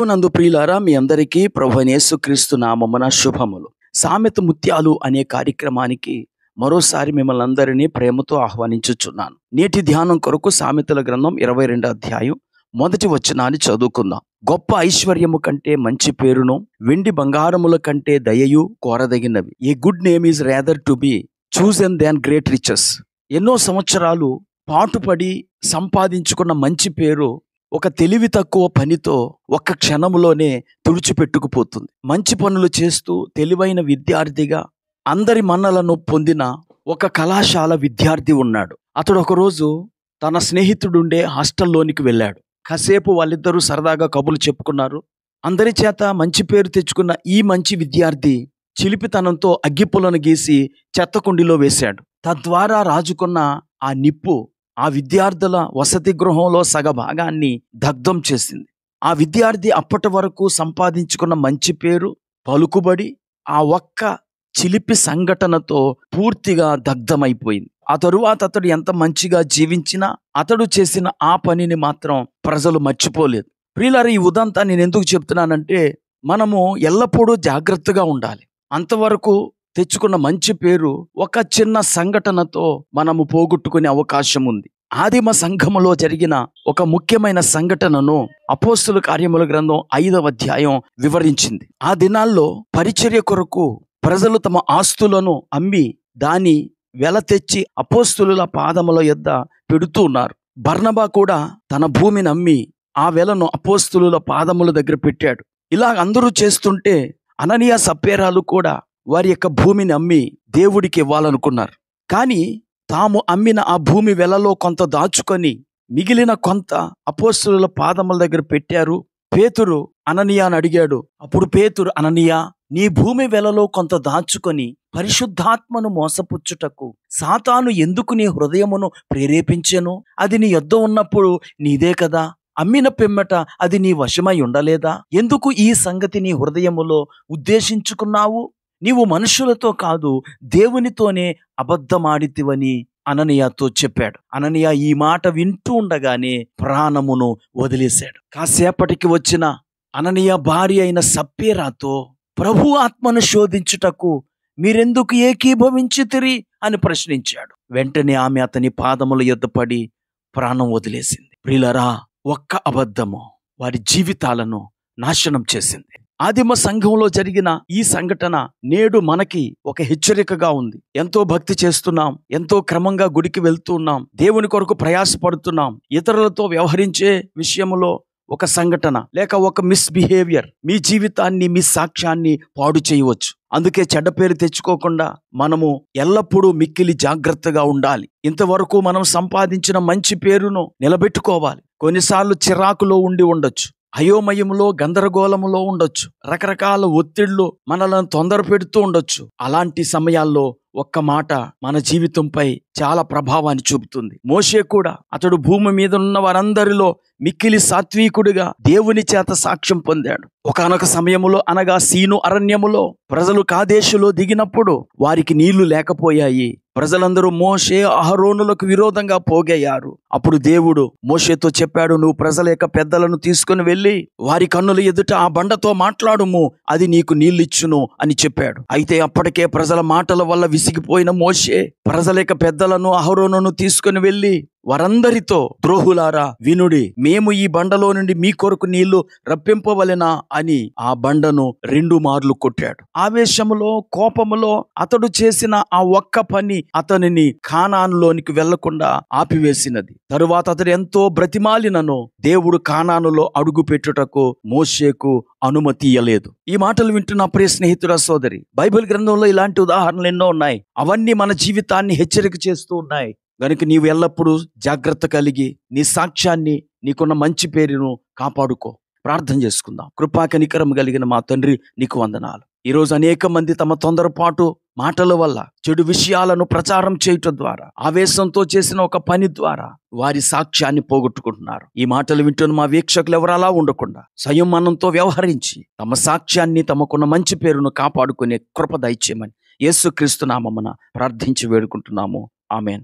ప్రభునందు ప్రియులారా, మీ అందరికీ ప్రభువైన యేసుక్రీస్తు నామమున శుభములు. సామెత ముత్యాలు అనే కార్యక్రమానికి మరోసారి మిమ్మల్ని అందరినీ ప్రేమతో ఆహ్వానించుచున్నాను. నేటి ధ్యానం కొరకు సామెతల గ్రంథం 22వ అధ్యాయం 1వ వచనాన్ని చదువుకుందాం. గొప్ప ఐశ్వర్యము కంటే మంచి పేరును, వెండి బంగారముల కంటే దయయు కోరదగినవి. A good name is rather to be chosen than great riches. ఎన్నో సంవత్సరాలు పాటుపడి సంపాదించుకున్న మంచి పేరు ఒక తెలివి తక్కువ పనితో ఒక్క క్షణములోనే తుడిచిపెట్టుకుపోతుంది. మంచి పనులు చేస్తూ తెలివైన విద్యార్థిగా అందరి మన్నలను పొందిన ఒక కళాశాల విద్యార్థి ఉన్నాడు. అతడు ఒకరోజు తన స్నేహితుడుండే హాస్టల్లోనికి వెళ్ళాడు. కాసేపు వాళ్ళిద్దరూ సరదాగా కబుర్లు చెప్పుకున్నారు. అందరి చేత మంచి పేరు తెచ్చుకున్న ఈ మంచి విద్యార్థి చిలిపితనంతో అగ్గిపులను గీసి చెత్తకుండిలో వేశాడు. తద్వారా రాజుకున్న ఆ నిప్పు ఆ విద్యార్థుల వసతి గృహంలో సగభాగాన్ని దగ్ధం చేసింది. ఆ విద్యార్థి అప్పటి వరకు సంపాదించుకున్న మంచి పేరు, పలుకుబడి ఆ ఒక్క చిలిపి సంఘటనతో పూర్తిగా దగ్ధమైపోయింది. ఆ తరువాత అతడు ఎంత మంచిగా జీవించినా అతడు చేసిన ఆ పనిని మాత్రం ప్రజలు మర్చిపోలేదు. ప్రియులారా, ఈ ఉదంతా నేను ఎందుకు చెప్తున్నానంటే, మనము ఎల్లప్పుడూ జాగ్రత్తగా ఉండాలి. అంతవరకు తెచ్చుకున్న మంచి పేరు ఒక చిన్న సంఘటనతో మనము పోగొట్టుకునే అవకాశం ఉంది. ఆదిమ సంఘములో జరిగిన ఒక ముఖ్యమైన సంఘటనను అపోస్తుల కార్యముల గ్రంథం 5వ అధ్యాయం వివరించింది. ఆ దినాల్లో పరిచర్య కొరకు ప్రజలు తమ ఆస్తులను అమ్మి దాని వెల తెచ్చి అపోస్తులుల పాదముల యొద్ద పెడుతూ ఉన్నారు. బర్నబా కూడా తన భూమిని అమ్మి ఆ వెలను అపోస్తులుల పాదముల దగ్గర పెట్టాడు. ఇలా అందరూ చేస్తుంటే అననీయ సప్పేరాలు కూడా వారి యొక్క భూమిని అమ్మి దేవుడికి ఇవ్వాలనుకున్నారు. కానీ తాము అమ్మిన ఆ భూమి వెలలో కొంత దాచుకొని మిగిలిన కొంత అపోస్తులుల పాదముల దగ్గర పెట్టారు. పేతురు అననీయాని అడిగాడు. అప్పుడు పేతురు, అననీయా, నీ భూమి వెలలో కొంత దాచుకొని పరిశుద్ధాత్మను మోసపుచ్చుటకు సాతాను ఎందుకు నీ హృదయమును ప్రేరేపించెను? అది నీ యొద్ద ఉన్నప్పుడు నీదే కదా. అమ్మిన పిమ్మట అది నీ వశమై ఉండలేదా? ఎందుకు ఈ సంగతి నీ హృదయములో ఉద్దేశించుకున్నావు? నీవు మనుషులతో కాదు, దేవునితోనే అబద్ధమాడితివని అననీయాతో చెప్పాడు. అననీయ ఈ మాట వింటూ ఉండగానే ప్రాణమును వదిలేశాడు. కాసేపటికి వచ్చిన అననీయ భార్య అయిన సప్పేరాతో, ప్రభు ఆత్మను శోధించుటకు మీరెందుకు ఏకీభవించితిరి అని ప్రశ్నించాడు. వెంటనే ఆమె అతని పాదముల యొద్ద పడి ప్రాణం వదిలేసింది. ప్రియులారా, ఒక్క అబద్ధము వారి జీవితాలను నాశనం చేసింది. ఆదిమ సంఘంలో జరిగిన ఈ సంఘటన నేడు మనకి ఒక హెచ్చరికగా ఉంది. ఎంతో భక్తి చేస్తున్నాం, ఎంతో క్రమంగా గుడికి వెళ్తూ ఉన్నాం, దేవుని కొరకు ప్రయాసపడుతున్నాం. ఇతరులతో వ్యవహరించే విషయంలో ఒక సంఘటన లేక ఒక మిస్బిహేవియర్ మీ జీవితాన్ని, మీ సాక్ష్యాన్ని పాడు చేయవచ్చు. అందుకే చెడ్డ పేరు తెచ్చుకోకుండా మనము ఎల్లప్పుడూ మిక్కిలి జాగ్రత్తగా ఉండాలి. ఇంతవరకు మనం సంపాదించిన మంచి పేరును నిలబెట్టుకోవాలి. కొన్నిసార్లు చిరాకులో ఉండి ఉండొచ్చు, అయోమయంలో, గందరగోళములో ఉండొచ్చు, రకరకాల ఒత్తిళ్లు మనలను తొందర పెడుతూ ఉండొచ్చు. అలాంటి సమయాల్లో ఒక్క మాట మన జీవితంపై చాలా ప్రభావాన్ని చూపుతుంది. మోషే కూడా అతడు భూమి మీద ఉన్న వారందరిలో మిక్కిలి సాత్వికుడిగా దేవుని చేత సాక్ష్యం పొందాడు. ఒకానొక సమయములో, అనగా సీను అరణ్యములో ప్రజలు కాదేశులో దిగినప్పుడు వారికి నీళ్లు లేకపోయాయి. ప్రజలందరూ మోషే అహరోనులకు విరోధంగా పోగయ్యారు. అప్పుడు దేవుడు మోషేతో చెప్పాడు, నువ్వు ప్రజల యొక్క పెద్దలను తీసుకుని వెళ్ళి వారి కన్నుల ఎదుట ఆ బండతో మాట్లాడుము, అది నీకు నీళ్ళిచ్చును అని చెప్పాడు. అయితే అప్పటికే ప్రజల మాటల వల్ల విసిగిపోయిన మోషే ప్రజల యొక్క పెద్దలను, అహరోనును తీసుకుని వెళ్ళి వారందరితో, ద్రోహులారా వినుడి, మేము ఈ బండలో నుండి మీ కొరకు నీళ్లు రప్పింపవలెనా అని ఆ బండను 2 మార్లు కొట్టాడు. ఆవేశములో, కోపములో అతడు చేసిన ఆ ఒక్క పని అతనిని కానానులోనికి వెళ్లకుండా ఆపివేసినది. తరువాత అతడు ఎంతో బ్రతిమాలినను దేవుడు కానానులో అడుగు పెట్టుటకు మోషేకు అనుమతి ఇయ్యలేదు. ఈ మాటలు వింటున్న ప్రియ స్నేహితుడా, సోదరి, బైబిల్ గ్రంథంలో ఇలాంటి ఉదాహరణలు ఎన్నో ఉన్నాయి. అవన్నీ మన జీవితాన్ని హెచ్చరిక చేస్తూ ఉన్నాయి. గనుక నీవు ఎల్లప్పుడూ జాగ్రత్త కలిగి నీ సాక్ష్యాన్ని, నీకున్న మంచి పేరును కాపాడుకో. ప్రార్థన చేసుకుందాం. కృపా కనికరం కలిగిన మా తండ్రి, నీకు వందనాలు. ఈరోజు అనేక మంది తమ తొందరపాటు మాటల వల్ల, చెడు విషయాలను ప్రచారం చేయటం ద్వారా, ఆవేశంతో చేసిన ఒక పని ద్వారా వారి సాక్ష్యాన్ని పోగొట్టుకుంటున్నారు. ఈ మాటలు వింటున్న మా వీక్షకులు ఎవరు అలా ఉండకుండా సంయమనంతో వ్యవహరించి తమ సాక్ష్యాన్ని, తమకున్న మంచి పేరును కాపాడుకునే కృప దయచేయమని యేసుక్రీస్తు నామమున ప్రార్థించి వేడుకుంటున్నాము. ఆమేన్.